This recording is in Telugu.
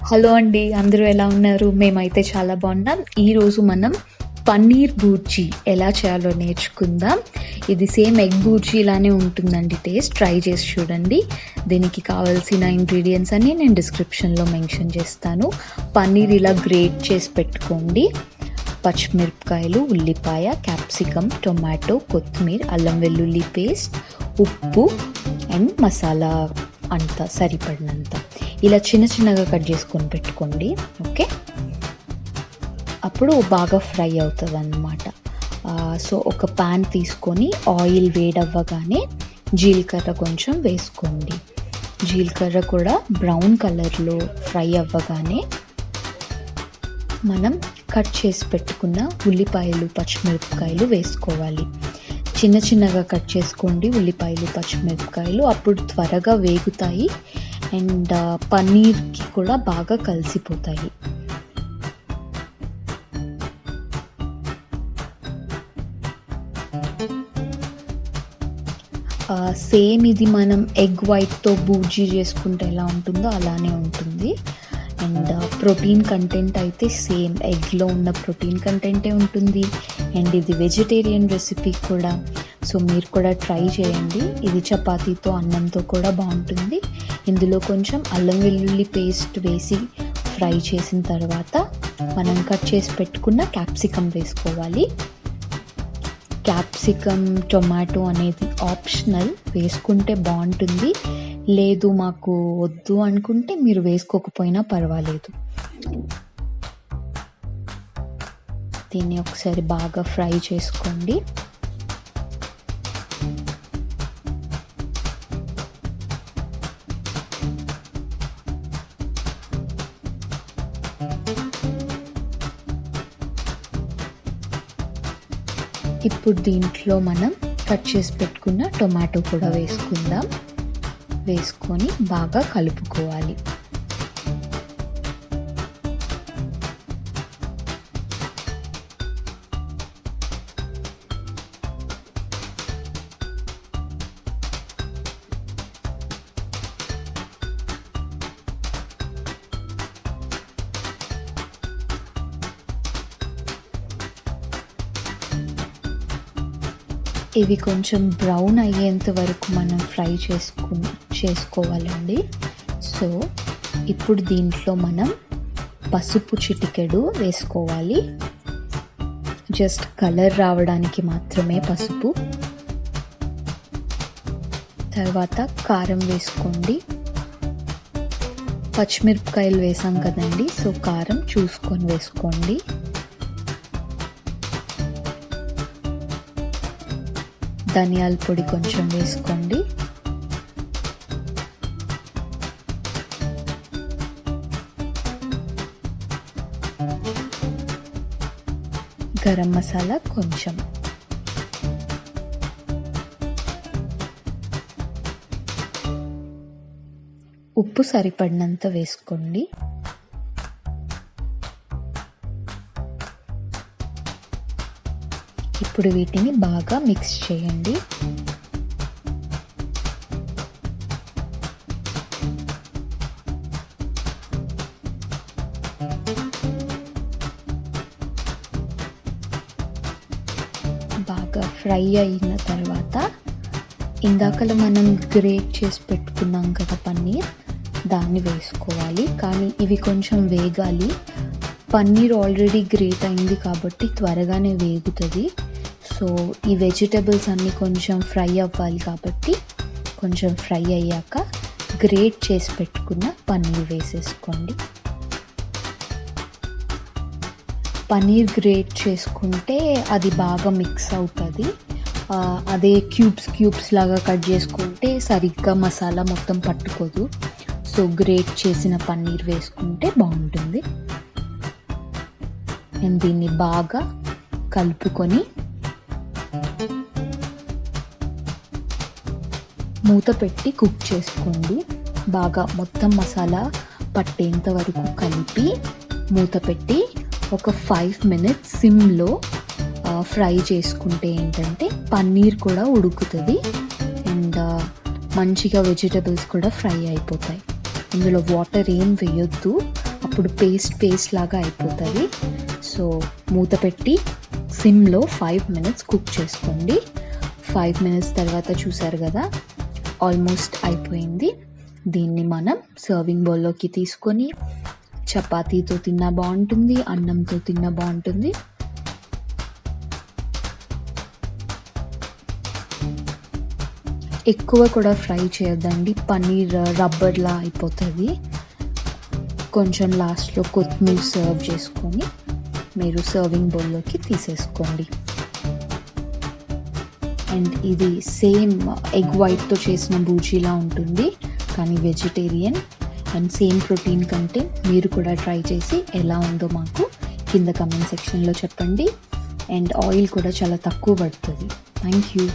హలో అండి, అందరూ ఎలా ఉన్నారు? మేమైతే చాలా బాగున్నాం. ఈరోజు మనం పన్నీర్ బూర్జీ ఎలా చేయాలో నేర్చుకుందాం. ఇది సేమ్ ఎగ్ బూర్జీ లానే ఉంటుందండి టేస్ట్. ట్రై చేసి చూడండి. దీనికి కావాల్సిన ఇంగ్రీడియంట్స్ అన్నీ నేను డిస్క్రిప్షన్లో మెన్షన్ చేస్తాను. పన్నీర్ ఇలా గ్రేట్ చేసి పెట్టుకోండి. పచ్చిమిరపకాయలు, ఉల్లిపాయ, క్యాప్సికమ్, టొమాటో, కొత్తిమీర, అల్లం వెల్లుల్లి పేస్ట్, ఉప్పు అండ్ మసాలా అంతా సరిపడినంత ఇలా చిన్న చిన్నగా కట్ చేసుకొని పెట్టుకోండి. ఓకే, అప్పుడు బాగా ఫ్రై అవుతుంది అన్నమాట. సో ఒక ప్యాన్ తీసుకొని ఆయిల్ వేడవ్వగానే జీలకర్ర కొంచెం వేసుకోండి. జీలకర్ర కూడా బ్రౌన్ కలర్లో ఫ్రై అవ్వగానే మనం కట్ చేసి పెట్టుకున్న ఉల్లిపాయలు, పచ్చిమిరపకాయలు వేసుకోవాలి. చిన్న చిన్నగా కట్ చేసుకోండి ఉల్లిపాయలు, పచ్చిమిరపకాయలు. అప్పుడు త్వరగా వేగుతాయి అండ్ పన్నీర్కి కూడా బాగా కలిసిపోతాయి. సేమ్ ఇది మనం ఎగ్ వైట్తో బూర్జీ చేసుకుంటే ఎలా ఉంటుందో అలానే ఉంటుంది. అండ్ ప్రోటీన్ కంటెంట్ అయితే సేమ్ ఎగ్లో ఉన్న ప్రోటీన్ కంటెంటే ఉంటుంది. అండ్ ఇది వెజిటేరియన్ రెసిపీ కూడా. సో మీరు కూడా ట్రై చేయండి. ఇది చపాతీతో, అన్నంతో కూడా బాగుంటుంది. ఇందులో కొంచెం అల్లం వెల్లుల్లి పేస్ట్ వేసి ఫ్రై చేసిన తర్వాత మనం కట్ చేసి పెట్టుకున్న క్యాప్సికమ్ వేసుకోవాలి. క్యాప్సికమ్, టొమాటో అనేది ఆప్షనల్, వేసుకుంటే బాగుంటుంది. లేదు మాకు వద్దు అనుకుంటే మీరు వేసుకోకపోయినా పర్వాలేదు. దీన్ని ఒకసారి బాగా ఫ్రై చేసుకోండి. ఇప్పుడు దీంట్లో మనం కట్ చేసి పెట్టుకున్న టొమాటో కూడా వేసుకుందాం. వేసుకొని బాగా కలుపుకోవాలి. ఇవి కొంచెం బ్రౌన్ అయ్యేంత వరకు మనం ఫ్రై చేసుకోవాలండి. సో ఇప్పుడు దీంట్లో మనం పసుపు చిటికెడు వేసుకోవాలి. జస్ట్ కలర్ రావడానికి మాత్రమే పసుపు. తర్వాత కారం వేసుకోండి. పచ్చిమిరపకాయలు వేసాం కదండి, సో కారం చూసుకొని వేసుకోండి. ధనియాల పొడి కొంచెం వేసుకోండి. గరం మసాలా కొంచెం. ఉప్పు సరిపడినంత వేసుకోండి. ఇప్పుడు వీటిని బాగా మిక్స్ చేయండి. బాగా ఫ్రై అయిన తర్వాత ఇందాకలా మనం గ్రేట్ చేసి పెట్టుకున్నాం కదా పన్నీర్, దాన్ని వేసుకోవాలి. కానీ ఇవి కొంచెం వేగాలి. పన్నీర్ ఆల్రెడీ గ్రేట్ అయింది కాబట్టి త్వరగానే వేగుతుంది. సో ఈ వెజిటబుల్స్ అన్నీ కొంచెం ఫ్రై అవ్వాలి కాబట్టి కొంచెం ఫ్రై అయ్యాక గ్రేట్ చేసి పెట్టుకున్న పన్నీర్ వేసేసుకోండి. పన్నీర్ గ్రేట్ చేసుకుంటే అది బాగా మిక్స్ అవుతుంది. అదే క్యూబ్స్ లాగా కట్ చేసుకుంటే సరిగ్గా మసాలా మొత్తం పట్టుకోదు. సో గ్రేట్ చేసిన పన్నీర్ వేసుకుంటే బాగుంటుంది. నేను దీన్ని బాగా కలుపుకొని మూత పెట్టి కుక్ చేసుకోండి. బాగా మొత్తం మసాలా పట్టేంత వరకు కలిపి మూత పెట్టి ఒక 5 minutes సిమ్లో ఫ్రై చేసుకుంటే ఏంటంటే పన్నీర్ కూడా ఉడుకుతుంది అండ్ మంచిగా వెజిటబుల్స్ కూడా ఫ్రై అయిపోతాయి. ఇందులో వాటర్ ఏం వేయొద్దు. అప్పుడు పేస్ట్ లాగా అయిపోతుంది. సో మూత పెట్టి సిమ్లో 5 minutes కుక్ చేసుకోండి. 5 minutes తర్వాత చూసారు కదా, ఆల్మోస్ట్ అయిపోయింది. దీన్ని మనం సర్వింగ్ బౌల్లోకి తీసుకొని చపాతీతో తిన్నా బాగుంటుంది, అన్నంతో తిన్నా బాగుంటుంది. ఎక్కువ కూడా ఫ్రై చేయొద్దండి, పన్నీర్ రబ్బర్లా అయిపోతుంది. కొంచెం లాస్ట్లో కొత్తిమీర సర్వ్ చేసుకొని మీరు సర్వింగ్ బౌల్లోకి తీసేసుకోండి. అండ్ ఇది సేమ్ ఎగ్ వైట్తో చేసిన బూజీలా ఉంటుంది, కానీ vegetarian and same protein content. మీరు కూడా ట్రై చేసి ఎలా ఉందో మాకు కింద కమెంట్ సెక్షన్లో చెప్పండి. అండ్ ఆయిల్ కూడా చాలా తక్కువ పడుతుంది. Thank you.